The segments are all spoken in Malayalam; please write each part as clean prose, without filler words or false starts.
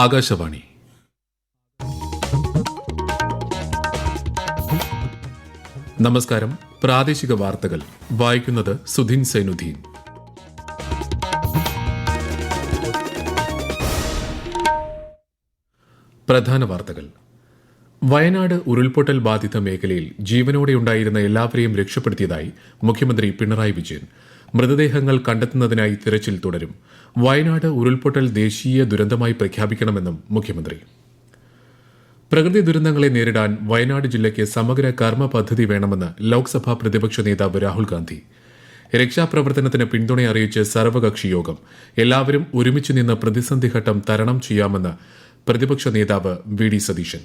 ആകാശവാണി. നമസ്കാരം. പ്രാദേശിക വാർത്തകൾ വായിക്കുന്നത് സുധീൻ സൈനുദ്ദീൻ. പ്രധാന വാർത്തകൾ. വയനാട് ഉരുൾപൊട്ടൽ ബാധിത മേഖലയിൽ ജീവനോടെയുണ്ടായിരുന്ന എല്ലാവരെയും രക്ഷപ്പെടുത്തിയതായി മുഖ്യമന്ത്രി പിണറായി വിജയൻ. മൃതദേഹങ്ങൾ കണ്ടെത്തുന്നതിനായി തിരച്ചിൽ തുടരും. വയനാട് ഉരുൾപൊട്ടൽ ദേശീയ ദുരന്തമായി പ്രഖ്യാപിക്കണമെന്നും മുഖ്യമന്ത്രി. പ്രകൃതി ദുരന്തങ്ങളെ നേരിടാൻ വയനാട് ജില്ലയ്ക്ക് സമഗ്ര കർമ്മ പദ്ധതി വേണമെന്ന് ലോക്സഭാ പ്രതിപക്ഷ നേതാവ് രാഹുൽ ഗാന്ധി. രക്ഷാപ്രവർത്തനത്തിന് പിന്തുണ അറിയിച്ച് സർവകക്ഷി യോഗം. എല്ലാവരും ഒരുമിച്ച് നിന്ന് പ്രതിസന്ധി ഘട്ടം തരണം ചെയ്യാമെന്ന് പ്രതിപക്ഷ നേതാവ് വി ഡി സതീശൻ.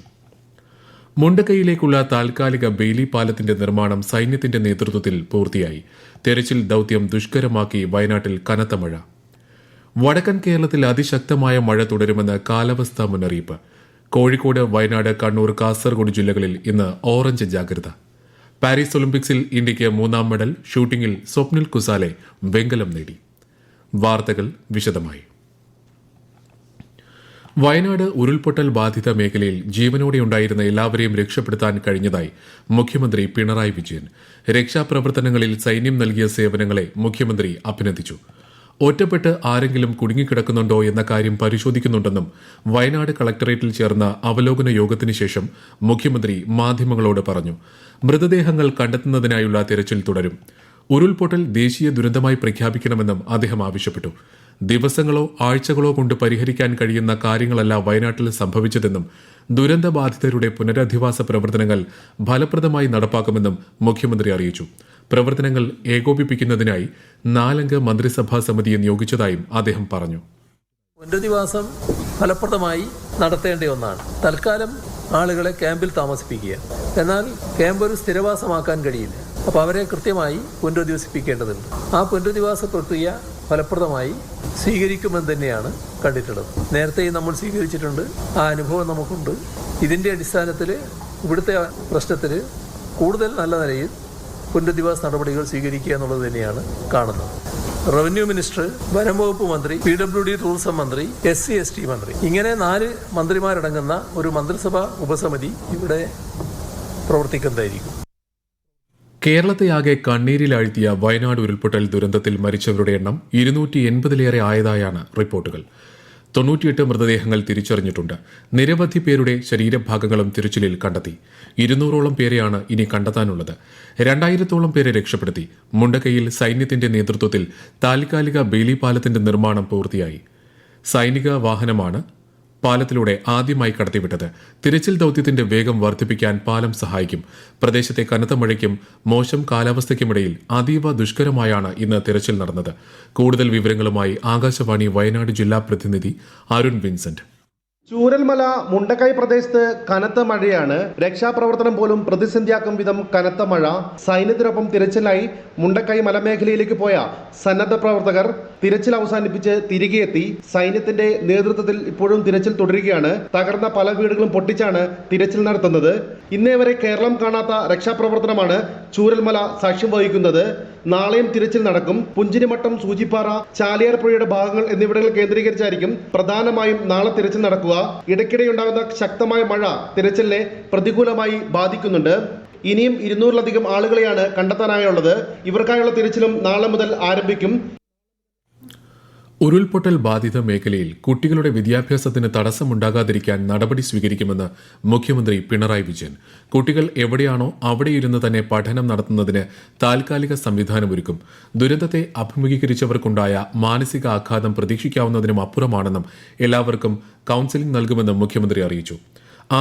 മുണ്ടക്കൈയിലേക്കുള്ള താൽക്കാലിക ബെയിലി പാലത്തിന്റെ നിർമ്മാണം സൈന്യത്തിന്റെ നേതൃത്വത്തിൽ പൂർത്തിയായി. തെരച്ചിൽ ദൌത്യം ദുഷ്കരമാക്കി വയനാട്ടിൽ കനത്ത മഴ. വടക്കൻ കേരളത്തിൽ അതിശക്തമായ മഴ തുടരുമെന്ന് കാലാവസ്ഥാ മുന്നറിയിപ്പ്. കോഴിക്കോട്, വയനാട്, കണ്ണൂർ, കാസർഗോഡ് ജില്ലകളിൽ ഇന്ന് ഓറഞ്ച് ജാഗ്രത. പാരീസ് ഒളിമ്പിക്സിൽ ഇന്ത്യയ്ക്ക് 3ാം മെഡൽ. ഷൂട്ടിംഗിൽ സ്വപ്നിൽ കുസാലെ വെങ്കലം നേടി. വാർത്തകൾ വിശദമായി. വയനാട് ഉരുൾപൊട്ടൽ ബാധിത മേഖലയിൽ ജീവനോടെയുണ്ടായിരുന്ന എല്ലാവരെയും രക്ഷപ്പെടുത്താൻ കഴിഞ്ഞതായി മുഖ്യമന്ത്രി പിണറായി വിജയൻ. രക്ഷാപ്രവർത്തനങ്ങളിൽ സൈന്യം നൽകിയ സേവനങ്ങളെ മുഖ്യമന്ത്രി അഭിനന്ദിച്ചു. ഒറ്റപ്പെട്ട് ആരെങ്കിലും കുടുങ്ങിക്കിടക്കുന്നുണ്ടോ എന്ന കാര്യം പരിശോധിക്കുന്നുണ്ടെന്നും വയനാട് കളക്ടറേറ്റിൽ ചേർന്ന അവലോകന യോഗത്തിന് ശേഷം മുഖ്യമന്ത്രി മാധ്യമങ്ങളോട് പറഞ്ഞു. മൃതദേഹങ്ങൾ കണ്ടെത്തുന്നതിനായുള്ള തിരച്ചിൽ തുടരും. ഉരുൾപൊട്ടൽ ദേശീയ ദുരന്തമായി പ്രഖ്യാപിക്കണമെന്നും അദ്ദേഹം ആവശ്യപ്പെട്ടു. ദിവസങ്ങളോ ആഴ്ചകളോ കൊണ്ട് പരിഹരിക്കാൻ കഴിയുന്ന കാര്യങ്ങളല്ല വയനാട്ടിൽ സംഭവിച്ചതെന്നും ദുരന്തബാധിതരുടെ പുനരധിവാസ പ്രവർത്തനങ്ങൾ ഫലപ്രദമായി നടപ്പാക്കുമെന്നും മുഖ്യമന്ത്രി അറിയിച്ചു. പ്രവർത്തനങ്ങൾ ഏകോപിപ്പിക്കുന്നതിനായി 4-അംഗ മന്ത്രിസഭാ സമിതിയെ നിയോഗിച്ചതായും അദ്ദേഹം പറഞ്ഞു. പുനരധിവാസം ഫലപ്രദമായി നടത്തേണ്ട ഒന്നാണ്. തൽക്കാലം ആളുകളെ ക്യാമ്പിൽ താമസിപ്പിക്കുക. എന്നാൽ ക്യാമ്പ് ഒരു സ്ഥിരവാസമാക്കാൻ കഴിയില്ല. അപ്പോൾ അവരെ കൃത്യമായി പുനരധിവസിപ്പിക്കേണ്ടതുണ്ട്. ആ പുനരധിവാസ പ്രക്രിയ ഫലപ്രദമായി സ്വീകരിക്കുമെന്ന് തന്നെയാണ് കണ്ടിട്ടുള്ളത്. നേരത്തെയും നമ്മൾ സ്വീകരിച്ചിട്ടുണ്ട്. ആ അനുഭവം നമുക്കുണ്ട്. ഇതിൻ്റെ അടിസ്ഥാനത്തിൽ ഇവിടുത്തെ പ്രശ്നത്തിൽ കൂടുതൽ നല്ല നിലയിൽ പുനരധിവാസ നടപടികൾ സ്വീകരിക്കുക എന്നുള്ളത് തന്നെയാണ് കാണുന്നത്. റവന്യൂ മിനിസ്റ്റർ, വനം വകുപ്പ് മന്ത്രി, PWD ടൂറിസം മന്ത്രി, SC/ST മന്ത്രി, ഇങ്ങനെ 4 മന്ത്രിമാരടങ്ങുന്ന ഒരു മന്ത്രിസഭാ ഉപസമിതി ഇവിടെ പ്രവർത്തിക്കുന്നതായിരിക്കും. കേരളത്തെയാകെ കണ്ണീരിലാഴ്ത്തിയ വയനാട് ഉരുൾപൊട്ടൽ ദുരന്തത്തിൽ മരിച്ചവരുടെ എണ്ണം 280-ലേറെ ആയതായാണ് റിപ്പോർട്ടുകൾ. 98 മൃതദേഹങ്ങൾ തിരിച്ചറിഞ്ഞിട്ടുണ്ട്. നിരവധി പേരുടെ ശരീരഭാഗങ്ങളും തിരച്ചിലിൽ കണ്ടെത്തി. 200ഓളം പേരെയാണ് ഇനി കണ്ടെത്താനുള്ളത്. 2000ഓളം പേരെ രക്ഷപ്പെടുത്തി. മുണ്ടക്കൈയിൽ സൈന്യത്തിന്റെ നേതൃത്വത്തിൽ താൽക്കാലിക ബെയിലി പാലത്തിന്റെ നിർമ്മാണം പൂർത്തിയായി. സൈനിക വാഹനമാണ് പാലത്തിലൂടെ ആദ്യമായി കടത്തിവിട്ടത്. തിരച്ചിൽ ദൌത്യത്തിന്റെ വേഗം വർദ്ധിപ്പിക്കാൻ പാലം സഹായിക്കും. പ്രദേശത്തെ കനത്ത മഴയ്ക്കും മോശം കാലാവസ്ഥയ്ക്കുമിടയിൽ അതീവ ദുഷ്കരമായാണ് ഇന്ന് തിരച്ചിൽ നടന്നത്. കൂടുതൽ വിവരങ്ങളുമായി ആകാശവാണി വയനാട് ജില്ലാ പ്രതിനിധി അരുൺ വിൻസെന്റ്. ചൂരൽമല മുണ്ടക്കൈ പ്രദേശത്ത് കനത്ത മഴയാണ്. രക്ഷാപ്രവർത്തനം പോലും പ്രതിസന്ധിയാക്കും വിധം കനത്ത മഴ. സൈന്യത്തിനൊപ്പം തിരച്ചിലായി മുണ്ടക്കൈ മലമേഖലയിലേക്ക് പോയ സന്നദ്ധ പ്രവർത്തകർ തിരച്ചിൽ അവസാനിപ്പിച്ച് തിരികെ എത്തി. സൈന്യത്തിന്റെ നേതൃത്വത്തിൽ ഇപ്പോഴും തിരച്ചിൽ തുടരുകയാണ്. തകർന്ന പല വീടുകളും പൊട്ടിച്ചാണ് തിരച്ചിൽ നടത്തുന്നത്. ഇന്നേ വരെ കേരളം കാണാത്ത രക്ഷാപ്രവർത്തനമാണ് ചൂരൽമല സാക്ഷ്യം വഹിക്കുന്നത്. നാളെയും തിരച്ചിൽ നടക്കും. പുഞ്ചിരിമട്ടം, സൂചിപ്പാറ, ചാലിയാർ പുഴയുടെ ഭാഗങ്ങൾ എന്നിവിടങ്ങൾ കേന്ദ്രീകരിച്ചായിരിക്കും പ്രധാനമായും നാളെ തിരച്ചിൽ നടക്കുക. ഇടയ്ക്കിടെയുണ്ടാകുന്ന ശക്തമായ മഴ തിരച്ചിലിനെ പ്രതികൂലമായി ബാധിക്കുന്നുണ്ട്. ഇനിയും 200-ലധികം ആളുകളെയാണ് കണ്ടെത്താനായുള്ളത്. ഇവർക്കായുള്ള തിരച്ചിലും നാളെ മുതൽ ആരംഭിക്കും. ഉരുൾപൊട്ടൽ ബാധിത മേഖലയിൽ കുട്ടികളുടെ വിദ്യാഭ്യാസത്തിന് തടസ്സമുണ്ടാകാതിരിക്കാൻ നടപടി സ്വീകരിക്കുമെന്ന് മുഖ്യമന്ത്രി പിണറായി വിജയൻ. കുട്ടികൾ എവിടെയാണോ അവിടെയിരുന്ന് തന്നെ പഠനം നടത്തുന്നതിന് താൽക്കാലിക സംവിധാനമൊരുക്കും. ദുരന്തത്തെ അഭിമുഖീകരിച്ചവർക്കുണ്ടായ മാനസിക ആഘാതം പ്രതീക്ഷിക്കാവുന്നതിനും അപ്പുറമാണെന്നും എല്ലാവർക്കും കൌൺസിലിംഗ് നൽകുമെന്നും മുഖ്യമന്ത്രി അറിയിച്ചു.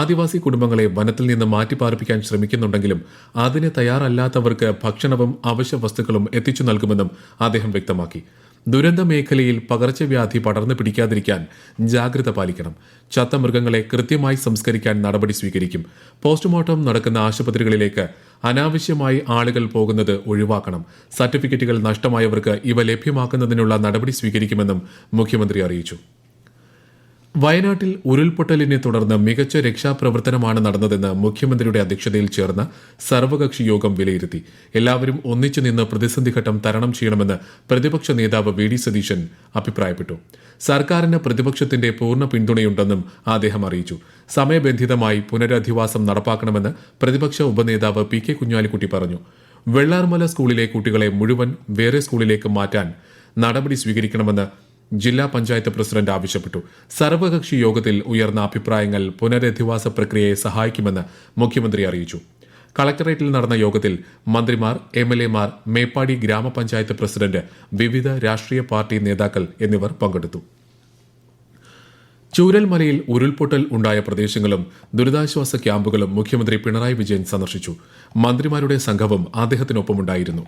ആദിവാസി കുടുംബങ്ങളെ വനത്തിൽ നിന്ന് മാറ്റിപ്പാർപ്പിക്കാൻ ശ്രമിക്കുന്നുണ്ടെങ്കിലും അതിന് തയ്യാറല്ലാത്തവർക്ക് ഭക്ഷണവും അവശ്യ വസ്തുക്കളും എത്തിച്ചു നൽകുമെന്നും അദ്ദേഹം വ്യക്തമാക്കി. ദുരന്ത മേഖലയിൽ പകർച്ചവ്യാധി പടർന്നു പിടിക്കാതിരിക്കാൻ ജാഗ്രത പാലിക്കണം. ചത്ത മൃഗങ്ങളെ കൃത്യമായി സംസ്കരിക്കാൻ നടപടി സ്വീകരിക്കും. പോസ്റ്റ്മോർട്ടം നടക്കുന്ന ആശുപത്രികളിലേക്ക് അനാവശ്യമായി ആളുകൾ പോകുന്നത് ഒഴിവാക്കണം. സർട്ടിഫിക്കറ്റുകൾ നഷ്ടമായവർക്ക് ഇവ ലഭ്യമാക്കുന്നതിനുള്ള നടപടി സ്വീകരിക്കുമെന്നും മുഖ്യമന്ത്രി അറിയിച്ചു. വയനാട്ടിൽ ഉരുൾപൊട്ടലിനെ തുടർന്ന് മികച്ച രക്ഷാപ്രവർത്തനമാണ് നടന്നതെന്ന് മുഖ്യമന്ത്രിയുടെ അധ്യക്ഷതയിൽ ചേർന്ന സർവകക്ഷി യോഗം വിലയിരുത്തി. എല്ലാവരും ഒന്നിച്ചു നിന്ന് പ്രതിസന്ധി ഘട്ടം തരണം ചെയ്യണമെന്ന് പ്രതിപക്ഷ നേതാവ് വി ഡി സതീശൻ അഭിപ്രായപ്പെട്ടു. സർക്കാരിന് പ്രതിപക്ഷത്തിന്റെ പൂർണ്ണ പിന്തുണയുണ്ടെന്നും അദ്ദേഹം അറിയിച്ചു. സമയബന്ധിതമായി പുനരധിവാസം നടപ്പാക്കണമെന്ന് പ്രതിപക്ഷ ഉപനേതാവ് പി കെ കുഞ്ഞാലിക്കുട്ടി പറഞ്ഞു. വെള്ളാർമല സ്കൂളിലെ കുട്ടികളെ മുഴുവൻ വേറെ സ്കൂളിലേക്ക് മാറ്റാൻ നടപടി സ്വീകരിക്കണമെന്ന് ജില്ലാ പഞ്ചായത്ത് പ്രസിഡന്റ് ആവശ്യപ്പെട്ടു. സർവകക്ഷി യോഗത്തിൽ ഉയർന്ന അഭിപ്രായങ്ങൾ പുനരധിവാസ പ്രക്രിയയെ സഹായിക്കുമെന്ന് മുഖ്യമന്ത്രി അറിയിച്ചു. കളക്ടറേറ്റിൽ നടന്ന യോഗത്തിൽ മന്ത്രിമാർ, എംഎൽഎമാർ, മേപ്പാടി ഗ്രാമപഞ്ചായത്ത് പ്രസിഡന്റ്, വിവിധ രാഷ്ട്രീയ പാർട്ടി നേതാക്കൾ എന്നിവർ പങ്കെടുത്തു. ചൂരൽമലയിൽ ഉരുൾപൊട്ടൽ ഉണ്ടായ പ്രദേശങ്ങളും ദുരിതാശ്വാസ ക്യാമ്പുകളും മുഖ്യമന്ത്രി പിണറായി വിജയൻ സന്ദർശിച്ചു. മന്ത്രിമാരുടെ സംഘവും അദ്ദേഹത്തിനൊപ്പമുണ്ടായിരുന്നു.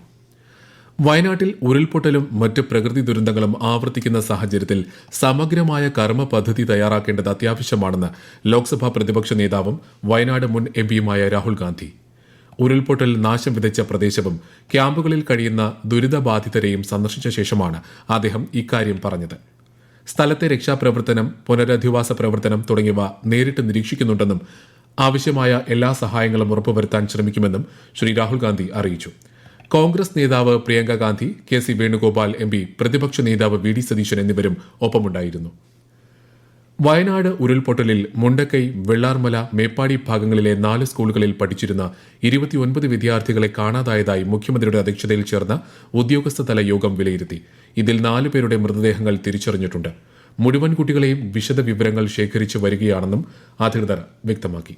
വയനാട്ടിൽ ഉരുൾപൊട്ടലും മറ്റ് പ്രകൃതി ദുരന്തങ്ങളും ആവർത്തിക്കുന്ന സാഹചര്യത്തിൽ സമഗ്രമായ കർമ്മ പദ്ധതി തയ്യാറാക്കേണ്ടത് അത്യാവശ്യമാണെന്ന് ലോക്സഭാ പ്രതിപക്ഷ നേതാവും വയനാട് മുൻ എംപിയുമായ രാഹുൽ ഗാന്ധി. ഉരുൾപൊട്ടൽ നാശം വിതച്ച പ്രദേശവും ക്യാമ്പുകളിൽ കഴിയുന്ന ദുരിതബാധിതരെയും സന്ദർശിച്ച ശേഷമാണ് അദ്ദേഹം ഇക്കാര്യം പറഞ്ഞത്. സ്ഥലത്തെ രക്ഷാപ്രവർത്തനം, പുനരധിവാസ പ്രവർത്തനം തുടങ്ങിയവ നേരിട്ട് നിരീക്ഷിക്കുന്നുണ്ടെന്നും ആവശ്യമായ എല്ലാ സഹായങ്ങളും ഉറപ്പുവരുത്താൻ ശ്രമിക്കുമെന്നും ശ്രീ രാഹുൽ ഗാന്ധി അറിയിച്ചു. കോൺഗ്രസ് നേതാവ് Priyanka Gandhi, K C Venugopal MP, പ്രതിപക്ഷ നേതാവ് വി ഡി സതീശൻ എന്നിവരും ഒപ്പമുണ്ടായിരുന്നു. വയനാട് ഉരുൾപൊട്ടലിൽ മുണ്ടക്കൈ, വെള്ളാർമല, മേപ്പാടി ഭാഗങ്ങളിലെ 4 സ്കൂളുകളിൽ പഠിച്ചിരുന്ന 29 വിദ്യാർത്ഥികളെ കാണാതായതായി മുഖ്യമന്ത്രിയുടെ അധ്യക്ഷതയിൽ ചേർന്ന ഉദ്യോഗസ്ഥതല യോഗം വിലയിരുത്തി. ഇതിൽ 4 പേരുടെ മൃതദേഹങ്ങൾ തിരിച്ചറിഞ്ഞിട്ടുണ്ട്. മുഴുവൻ കുട്ടികളെയും വിശദ വിവരങ്ങൾ ശേഖരിച്ചു വരികയാണെന്നും അധികൃതർ വ്യക്തമാക്കി.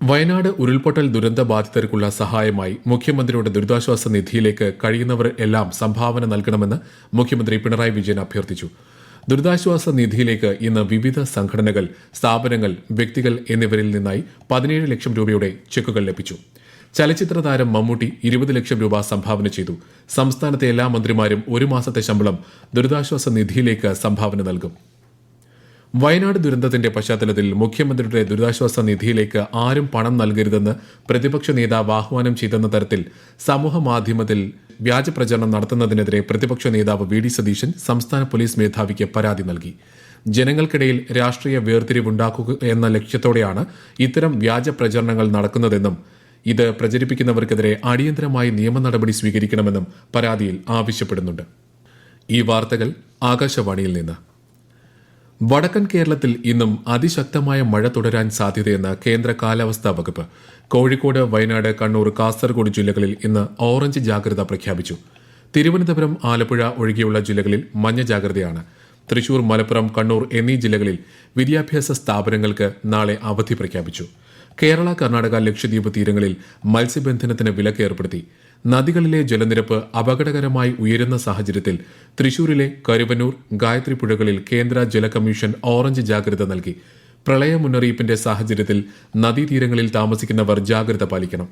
വയനാട് ഉരുൾപൊട്ടൽ ദുരന്ത ബാധിതർക്കുള്ള സഹായമായി മുഖ്യമന്ത്രിയുടെ ദുരിതാശ്വാസ നിധിയിലേക്ക് കഴിയുന്നവർ എല്ലാം സംഭാവന നൽകണമെന്ന് മുഖ്യമന്ത്രി പിണറായി വിജയൻ അഭ്യർത്ഥിച്ചു. ദുരിതാശ്വാസ നിധിയിലേക്ക് ഇന്ന് വിവിധ സംഘടനകൾ, സ്ഥാപനങ്ങൾ, വ്യക്തികൾ എന്നിവരിൽ നിന്നായി 17 ലക്ഷം രൂപയുടെ ചെക്കുകൾ ലഭിച്ചു. ചലച്ചിത്ര താരം മമ്മൂട്ടി 20 ലക്ഷം രൂപ സംഭാവന ചെയ്തു. സംസ്ഥാനത്തെ എല്ലാ മന്ത്രിമാരും 1 മാസത്തെ ശമ്പളം ദുരിതാശ്വാസ നിധിയിലേക്ക് സംഭാവന നൽകും. വയനാട് ദുരന്തത്തിന്റെ പശ്ചാത്തലത്തിൽ മുഖ്യമന്ത്രിയുടെ ദുരിതാശ്വാസ നിധിയിലേക്ക് ആരും പണം നൽകരുതെന്ന് പ്രതിപക്ഷ നേതാവ് ആഹ്വാനം ചെയ്തെന്ന തരത്തിൽ സമൂഹ മാധ്യമത്തിൽ വ്യാജ പ്രചരണം നടത്തുന്നതിനെതിരെ പ്രതിപക്ഷ നേതാവ് വി ഡി സതീശൻ സംസ്ഥാന പോലീസ് മേധാവിക്ക് പരാതി നൽകി. ജനങ്ങൾക്കിടയിൽ രാഷ്ട്രീയ വേർതിരിവുണ്ടാക്കുക എന്ന ലക്ഷ്യത്തോടെയാണ് ഇത്തരം വ്യാജ പ്രചരണങ്ങൾ നടക്കുന്നതെന്നും ഇത് പ്രചരിപ്പിക്കുന്നവർക്കെതിരെ അടിയന്തരമായി നിയമ നടപടി സ്വീകരിക്കണമെന്നും പരാതിയിൽ ആവശ്യപ്പെടുന്നുണ്ട്. ഈ വാർത്തകൾ ആകാശവാണിയിൽ നിന്ന്. വടക്കൻ കേരളത്തിൽ ഇന്നും അതിശക്തമായ മഴ തുടരാൻ സാധ്യതയെന്ന് കേന്ദ്ര കാലാവസ്ഥാ വകുപ്പ്. കോഴിക്കോട്, വയനാട്, കണ്ണൂർ, കാസർഗോഡ് ജില്ലകളിൽ ഇന്ന് ഓറഞ്ച് ജാഗ്രത പ്രഖ്യാപിച്ചു. തിരുവനന്തപുരം, ആലപ്പുഴ ഒഴികെയുള്ള ജില്ലകളിൽ മഞ്ഞ ജാഗ്രതയാണ്. തൃശൂർ, മലപ്പുറം, കണ്ണൂർ എന്നീ ജില്ലകളിൽ വിദ്യാഭ്യാസ സ്ഥാപനങ്ങൾക്ക് നാളെ അവധി പ്രഖ്യാപിച്ചു. കേരള, കർണാടക, ലക്ഷദ്വീപ് തീരങ്ങളിൽ മത്സ്യബന്ധനത്തിന് വിലക്ക് ഏർപ്പെടുത്തി. നദികളിലെ ജലനിരപ്പ് അപകടകരമായി ഉയരുന്ന സാഹചര്യത്തിൽ തൃശൂരിലെ കരുവന്നൂർ, ഗായത്രി പുഴകളിൽ കേന്ദ്ര ജല കമ്മീഷൻ ഓറഞ്ച് ജാഗ്രത നൽകി. പ്രളയ മുന്നറിയിപ്പിന്റെ സാഹചര്യത്തിൽ നദീതീരങ്ങളിൽ താമസിക്കുന്നവർ ജാഗ്രത പാലിക്കണം.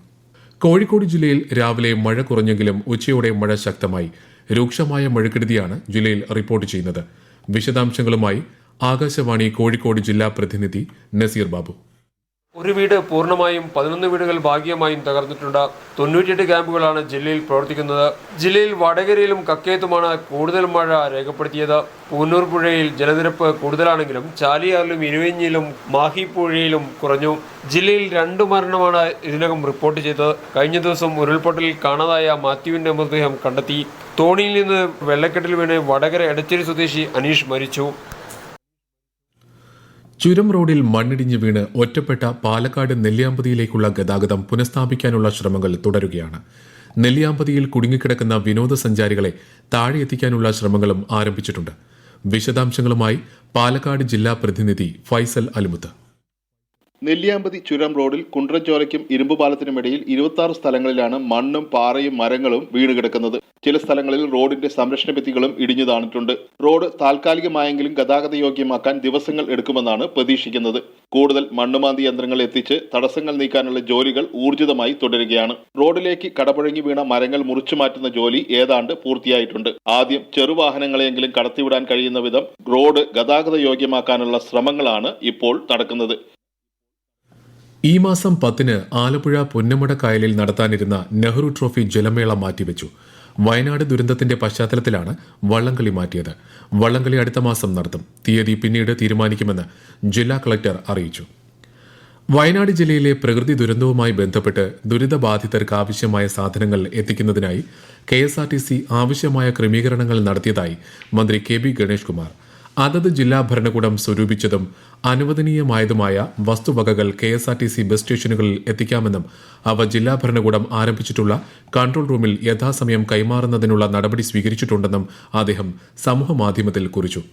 കോഴിക്കോട് ജില്ലയിൽ രാവിലെ മഴ കുറഞ്ഞെങ്കിലും ഉച്ചയോടെ മഴ ശക്തമായി. രൂക്ഷമായ മഴക്കെടുതിയാണ് ജില്ലയിൽ റിപ്പോർട്ട് ചെയ്യുന്നത്. വിശദാംശങ്ങളുമായി ആകാശവാണി കോഴിക്കോട് ജില്ലാ പ്രതിനിധി നസീർ ബാബു. ഒരു വീട് പൂർണ്ണമായും 11 വീടുകൾ ഭാഗികമായും തകർന്നിട്ടുണ്ട്. 98 ക്യാമ്പുകളാണ് ജില്ലയിൽ പ്രവർത്തിക്കുന്നത്. ജില്ലയിൽ വടകരയിലും കക്കയത്തുമാണ് കൂടുതൽ മഴ രേഖപ്പെടുത്തിയത്. പൂന്നൂർ പുഴയിൽ ജലനിരപ്പ് കൂടുതലാണെങ്കിലും ചാലിയാറിലും ഇരുവഞ്ഞിയിലും മാഹി പുഴയിലും കുറഞ്ഞു. ജില്ലയിൽ 2 മരണമാണ് ഇതിനകം റിപ്പോർട്ട് ചെയ്തത്. കഴിഞ്ഞ ദിവസം ഉരുൾപൊട്ടലിൽ കാണാതായ മാത്യുവിന്റെ മൃതദേഹം കണ്ടെത്തി. തോണിയിൽ നിന്ന് വെള്ളക്കെട്ടിൽ വീണ് വടകര എടച്ചേരി സ്വദേശി അനീഷ് മരിച്ചു. ചുരം റോഡിൽ മണ്ണിടിഞ്ഞ് വീണ് ഒറ്റപ്പെട്ട പാലക്കാട് നെല്ലിയാമ്പതിയിലേക്കുള്ള ഗതാഗതം പുനഃസ്ഥാപിക്കാനുള്ള ശ്രമങ്ങൾ തുടരുകയാണ്. നെല്ലിയാമ്പതിയിൽ കുടുങ്ങിക്കിടക്കുന്ന വിനോദസഞ്ചാരികളെ താഴെ എത്തിക്കാനുള്ള ശ്രമങ്ങളും ആരംഭിച്ചിട്ടുണ്ട്. വിശദാംശങ്ങളുമായി പാലക്കാട് ജില്ലാ പ്രതിനിധി ഫൈസൽ അലിമുത്ത്. നെല്ലിയാമ്പതി ചുരം റോഡിൽ കുണ്ട്രൻചോലയ്ക്കും ഇരുമ്പുപാലത്തിനുമിടയിൽ 26 സ്ഥലങ്ങളിലാണ് മണ്ണും പാറയും മരങ്ങളും വീണ് കിടക്കുന്നത്. ചില സ്ഥലങ്ങളിൽ റോഡിന്റെ സംരക്ഷണ ഭിത്തികളും ഇടിഞ്ഞു താണിട്ടുണ്ട്. റോഡ് താൽക്കാലികമായെങ്കിലും ഗതാഗത യോഗ്യമാക്കാൻ ദിവസങ്ങൾ എടുക്കുമെന്നാണ് പ്രതീക്ഷിക്കുന്നത്. കൂടുതൽ മണ്ണുമാന്തി യന്ത്രങ്ങൾ എത്തിച്ച് തടസ്സങ്ങൾ നീക്കാനുള്ള ജോലികൾ ഊർജിതമായി തുടരുകയാണ്. റോഡിലേക്ക് കടപുഴങ്ങി വീണ മരങ്ങൾ മുറിച്ചു മാറ്റുന്ന ജോലി ഏതാണ്ട് പൂർത്തിയായിട്ടുണ്ട്. ആദ്യം ചെറുവാഹനങ്ങളെങ്കിലും കടത്തിവിടാൻ കഴിയുന്ന വിധം റോഡ് ഗതാഗത യോഗ്യമാക്കാനുള്ള ശ്രമങ്ങളാണ് ഇപ്പോൾ നടക്കുന്നത്. ഈ മാസം 10-ന് ആലപ്പുഴ പുന്നമട കായലിൽ നടത്താനിരുന്ന നെഹ്റു ട്രോഫി ജലമേള മാറ്റിവെച്ചു. വയനാട് ദുരന്തത്തിന്റെ പശ്ചാത്തലത്തിലാണ് വള്ളംകളി മാറ്റിയത്. വള്ളംകളി അടുത്ത മാസം നടത്തും. തീയതി പിന്നീട് തീരുമാനിക്കുമെന്ന് ജില്ലാ കളക്ടർ അറിയിച്ചു. വയനാട് ജില്ലയിലെ പ്രകൃതി ദുരന്തവുമായി ബന്ധപ്പെട്ട് ദുരിതബാധിതർക്ക് ആവശ്യമായ സാധനങ്ങൾ എത്തിക്കുന്നതിനായി KSRTC ആവശ്യമായ ക്രമീകരണങ്ങൾ നടത്തിയതായി മന്ത്രി KB ഗണേഷ് കുമാർ. അതത് ജില്ലാ ഭരണകൂടം സ്വരൂപിച്ചതും അനുവദനീയമായതുമായ വസ്തുവകകൾ KSRTC ബസ് സ്റ്റേഷനുകളിൽ എത്തിക്കാമെന്നും അവ ജില്ലാ ഭരണകൂടം ആരംഭിച്ചിട്ടുള്ള കൺട്രോൾ റൂമിൽ യഥാസമയം കൈമാറുന്നതിനുള്ള നടപടി സ്വീകരിച്ചിട്ടുണ്ടെന്നും അദ്ദേഹം സമൂഹമാധ്യമത്തിൽ കുറിച്ചു.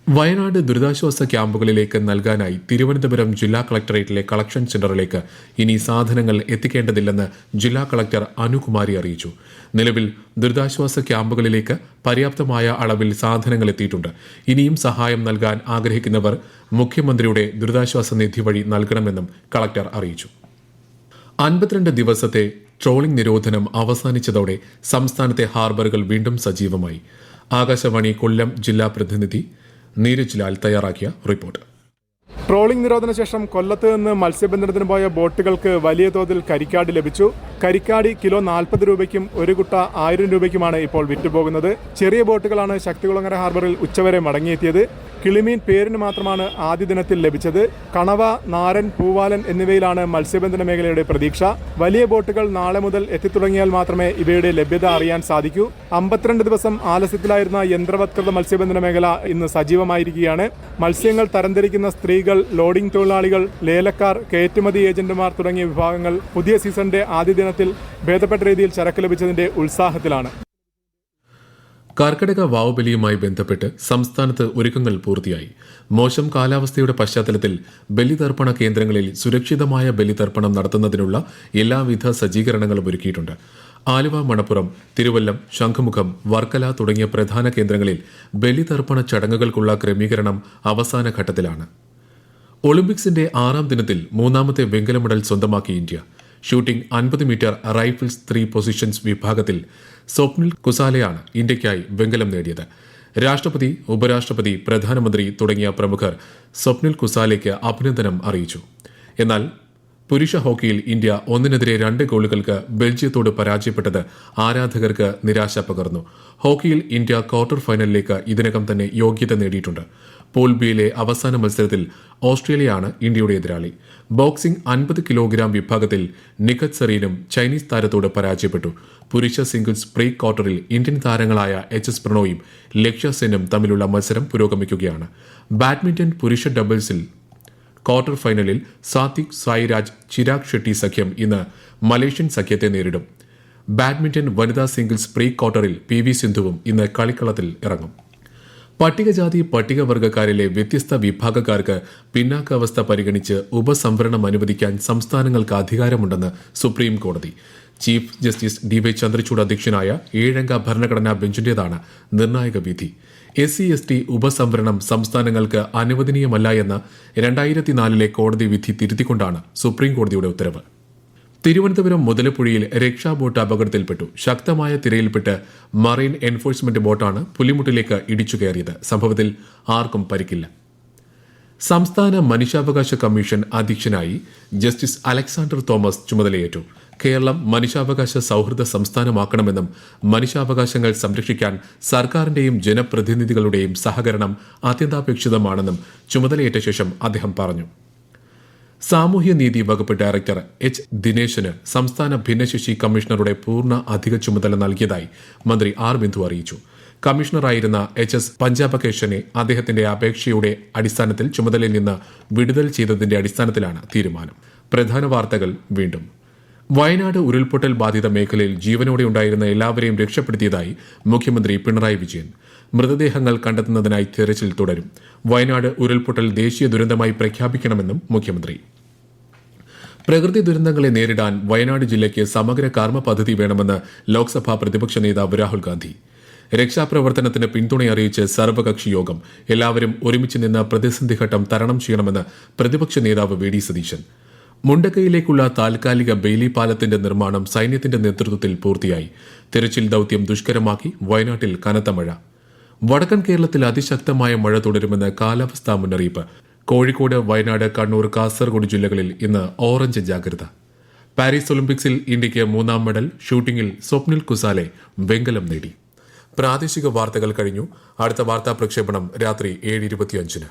വയനാട് ദുരിതാശ്വാസ ക്യാമ്പുകളിലേക്ക് നൽകാനായി തിരുവനന്തപുരം ജില്ലാ കളക്ടറേറ്റിലെ കളക്ഷൻ സെന്ററിലേക്ക് ഇനി സാധനങ്ങൾ എത്തിക്കേണ്ടതില്ലെന്ന് ജില്ലാ കളക്ടർ അനുകുമാരി അറിയിച്ചു. നിലവിൽ ദുരിതാശ്വാസ ക്യാമ്പുകളിലേക്ക് പര്യാപ്തമായ അളവിൽ സാധനങ്ങൾ എത്തിയിട്ടുണ്ട്. ഇനിയും സഹായം നൽകാൻ ആഗ്രഹിക്കുന്നവർ മുഖ്യമന്ത്രിയുടെ ദുരിതാശ്വാസ നിധി വഴി നൽകണമെന്നും കളക്ടർ അറിയിച്ചു. 52 ദിവസത്തെ ട്രോളിംഗ് നിരോധനം അവസാനിച്ചതോടെ സംസ്ഥാനത്തെ ഹാർബറുകൾ വീണ്ടും സജീവമായി. ആകാശവാണി കൊല്ലം ജില്ലാ പ്രതിനിധി നീരജ് ലാൽ തയ്യാറാക്കിയ റിപ്പോർട്ട്. ട്രോളിംഗ് നിരോധന ശേഷം കൊല്ലത്ത് നിന്ന് മത്സ്യബന്ധനത്തിന് പോയ ബോട്ടുകൾക്ക് വലിയ തോതിൽ കരിക്കാടി ലഭിച്ചു. കരിക്കാടി കിലോ 40 രൂപയ്ക്കും ഒരു കുട്ട 1000 രൂപയ്ക്കുമാണ് ഇപ്പോൾ വിറ്റുപോകുന്നത്. ചെറിയ ബോട്ടുകളാണ് ശക്തികുളങ്ങര ഹാർബറിൽ ഉച്ചവരെ മടങ്ങിയെത്തിയത്. കിളിമീൻ പേരിന് മാത്രമാണ് ആദ്യ ദിനത്തിൽ ലഭിച്ചത്. കണവ, നാരൻ, പൂവാലൻ എന്നിവയിലാണ് മത്സ്യബന്ധന മേഖലയുടെ പ്രതീക്ഷ. വലിയ ബോട്ടുകൾ നാളെ മുതൽ എത്തിത്തുടങ്ങിയാൽ മാത്രമേ ഇവയുടെ ലഭ്യത അറിയാൻ സാധിക്കൂ. 52 ദിവസം ആലസ്യത്തിലായിരുന്ന യന്ത്രവത്കൃത മത്സ്യബന്ധന മേഖല ഇന്ന് സജീവമായിരിക്കുകയാണ്. മത്സ്യങ്ങൾ തരംതിരിക്കുന്ന സ്ത്രീകൾ, ലോഡിംഗ് തൊഴിലാളികൾ, ലേലക്കാർ, കയറ്റുമതി ഏജന്റുമാർ തുടങ്ങിയ വിഭാഗങ്ങൾ പുതിയ സീസണിന്റെ ആദ്യ ദിനത്തിൽ ഭേദപ്പെട്ട രീതിയിൽ ചരക്ക് ലഭിച്ചതിന്റെ ഉത്സാഹത്തിലാണ്. കർക്കിടക വാവുബലിയുമായി ബന്ധപ്പെട്ട് സംസ്ഥാനത്ത് ഒരുക്കങ്ങൾ പൂർത്തിയായി. മോശം കാലാവസ്ഥയുടെ പശ്ചാത്തലത്തിൽ ബലിതർപ്പണ കേന്ദ്രങ്ങളിൽ സുരക്ഷിതമായ ബലിതർപ്പണം നടത്തുന്നതിനുള്ള എല്ലാവിധ സജ്ജീകരണങ്ങളും ഒരുക്കിയിട്ടുണ്ട്. ആലുവ, മണപ്പുറം, തിരുവല്ലം, ശംഖുമുഖം, വർക്കല തുടങ്ങിയ പ്രധാന കേന്ദ്രങ്ങളിൽ ബലിതർപ്പണ ചടങ്ങുകൾക്കുള്ള ക്രമീകരണം അവസാന ഘട്ടത്തിലാണ്. ഒളിമ്പിക്സിന്റെ 6ാം ദിനത്തിൽ 3ാമത്തെ വെങ്കല മെഡൽ സ്വന്തമാക്കി India. Shooting 50 metre rifles 3 positions വിഭാഗത്തിൽ സ്വപ്നിൽ കുസാലയാണ് ഇന്ത്യയ്ക്കായി വെങ്കലം നേടിയത്. രാഷ്ട്രപതി, ഉപരാഷ്ട്രപതി, പ്രധാനമന്ത്രി തുടങ്ങിയ പ്രമുഖർ സ്വപ്നിൽ കുസാലയ്ക്ക് അഭിനന്ദനം അറിയിച്ചു. എന്നാൽ പുരുഷ ഹോക്കിയിൽ ഇന്ത്യ 1-2 ഗോളുകൾക്ക് ബെൽജിയത്തോട് പരാജയപ്പെട്ടത് ആരാധകർക്ക് നിരാശ പകർന്നു. ഹോക്കിയിൽ ഇന്ത്യ ക്വാർട്ടർ ഫൈനലിലേക്ക് ഇതിനകം തന്നെ യോഗ്യത നേടിയിട്ടുണ്ട്. പൂൾ ബിയിലെ അവസാന മത്സരത്തിൽ ഓസ്ട്രേലിയയാണ് ഇന്ത്യയുടെ എതിരാളി. ബോക്സിംഗ് 50 കിലോഗ്രാം വിഭാഗത്തിൽ നിഖത് സരീനും ചൈനീസ് താരത്തോട് പരാജയപ്പെട്ടു. പുരുഷ സിംഗിൾസ് പ്രീ ക്വാർട്ടറിൽ ഇന്ത്യൻ താരങ്ങളായ HS പ്രണോയും ലക്ഷ്യ സെന്നും തമ്മിലുള്ള മത്സരം പുരോഗമിക്കുകയാണ്. ബാഡ്മിന്റൺ പുരുഷ ഡബിൾസിൽ ക്വാർട്ടർ ഫൈനലിൽ സാത്വിക് സായിരാജ് ചിരാഗ് ഷെട്ടി സഖ്യം ഇന്ന് മലേഷ്യൻ സഖ്യത്തെ നേരിടും. ബാഡ്മിന്റൺ വനിതാ സിംഗിൾസ് പ്രീ ക്വാർട്ടറിൽ PV സിന്ധുവും ഇന്ന് കളിക്കളത്തിൽ ഇറങ്ങും. പട്ടികജാതി പട്ടികവർഗക്കാരിലെ വ്യത്യസ്ത വിഭാഗക്കാർക്ക് പിന്നാക്കാവസ്ഥ പരിഗണിച്ച് ഉപസംവരണം അനുവദിക്കാൻ സംസ്ഥാനങ്ങൾക്ക് അധികാരമുണ്ടെന്ന് സുപ്രീം കോടതി. ചീഫ് ജസ്റ്റിസ് DY ചന്ദ്രചൂഡ് അധ്യക്ഷനായ 7-അംഗ ഭരണഘടനാ ബെഞ്ചിന്റേതാണ് നിർണായക വിധി. SC/ST ഉപസംവരണം സംസ്ഥാനങ്ങൾക്ക് അനുവദനീയമല്ല എന്ന 2004 കോടതി വിധി തിരുത്തിക്കൊണ്ടാണ് സുപ്രീം കോടതിയുടെ ഉത്തരവ്. തിരുവനന്തപുരം മുതലപ്പുഴയിൽ രക്ഷാബോട്ട് അപകടത്തിൽപ്പെട്ടു. ശക്തമായ തിരയിൽപ്പെട്ട് മറൈൻ എൻഫോഴ്സ്മെന്റ് ബോട്ടാണ് പുലിമുട്ടിലേക്ക് ഇടിച്ചു കയറിയത്. സംഭവത്തിൽ ആർക്കും പരിക്കില്ല. സംസ്ഥാന മനുഷ്യാവകാശ കമ്മീഷൻ അധ്യക്ഷനായി ജസ്റ്റിസ് അലക്സാണ്ടർ തോമസ് ചുമതലയേറ്റു. കേരളം മനുഷ്യാവകാശ സൌഹൃദ സംസ്ഥാനമാക്കണമെന്നും മനുഷ്യാവകാശങ്ങൾ സംരക്ഷിക്കാൻ സർക്കാരിന്റെയും ജനപ്രതിനിധികളുടെയും സഹകരണം അത്യന്താപേക്ഷിതമാണെന്നും ചുമതലയേറ്റ ശേഷം അദ്ദേഹം പറഞ്ഞു. സാമൂഹ്യനീതി വകുപ്പ് ഡയറക്ടർ H. ദിനേശന് സംസ്ഥാന ഭിന്നശേഷി കമ്മീഷണറുടെ പൂർണ്ണ അധിക ചുമതല നൽകിയതായി മന്ത്രി R. ബിന്ദു അറിയിച്ചു. കമ്മീഷണറായിരുന്ന HS പഞ്ചാബകേശനെ അദ്ദേഹത്തിന്റെ അപേക്ഷയുടെ അടിസ്ഥാനത്തിൽ ചുമതലയിൽ നിന്ന് വിടുതൽ ചെയ്തതിന്റെ അടിസ്ഥാനത്തിലാണ് തീരുമാനം. പ്രധാന വാർത്തകൾ വീണ്ടും. വയനാട് ഉരുൾപൊട്ടൽ ബാധിത മേഖലയിൽ ജീവനോടെ ഉണ്ടായിരുന്ന എല്ലാവരെയും രക്ഷപ്പെടുത്തിയതായി മുഖ്യമന്ത്രി പിണറായി വിജയൻ. മൃതദേഹങ്ങൾ കണ്ടെത്തുന്നതിനായി തെരച്ചിൽ തുടരും. വയനാട് ഉരുൾപൊട്ടൽ ദേശീയ ദുരന്തമായി പ്രഖ്യാപിക്കണമെന്നും മുഖ്യമന്ത്രി. പ്രകൃതി ദുരന്തങ്ങളെ നേരിടാൻ വയനാട് ജില്ലയ്ക്ക് സമഗ്ര കർമ്മ പദ്ധതി വേണമെന്ന് ലോക്സഭാ പ്രതിപക്ഷ നേതാവ് രാഹുൽ ഗാന്ധി. രക്ഷാപ്രവർത്തനത്തിന് പിന്തുണയറിയിച്ച് സർവകക്ഷി യോഗം. എല്ലാവരും ഒരുമിച്ച് നിന്ന് പ്രതിസന്ധി ഘട്ടം തരണം ചെയ്യണമെന്ന് പ്രതിപക്ഷ നേതാവ് VD സതീശൻ. മുണ്ടക്കയിലേക്കുള്ള താൽക്കാലിക ബെയിലി പാലത്തിന്റെ നിർമ്മാണം സൈന്യത്തിന്റെ നേതൃത്വത്തിൽ പൂർത്തിയായി. തെരച്ചിൽ ദൌത്യം ദുഷ്കരമാക്കി വയനാട്ടിൽ കനത്ത മഴ. വടക്കൻ കേരളത്തിൽ അതിശക്തമായ മഴ തുടരുമെന്ന് കാലാവസ്ഥാ മുന്നറിയിപ്പ്. കോഴിക്കോട്, വയനാട്, കണ്ണൂർ, കാസർഗോഡ് ജില്ലകളിൽ ഇന്ന് ഓറഞ്ച് ജാഗ്രത. പാരീസ് ഒളിമ്പിക്സിൽ ഇന്ത്യയ്ക്ക് 3ാം മെഡൽ. ഷൂട്ടിംഗിൽ സ്വപ്നിൽ കുസാലെ വെങ്കലം നേടി. പ്രാദേശിക വാർത്തകൾ കഴിഞ്ഞു. അടുത്ത വാർത്താ പ്രക്ഷേപണം രാത്രി 7:25.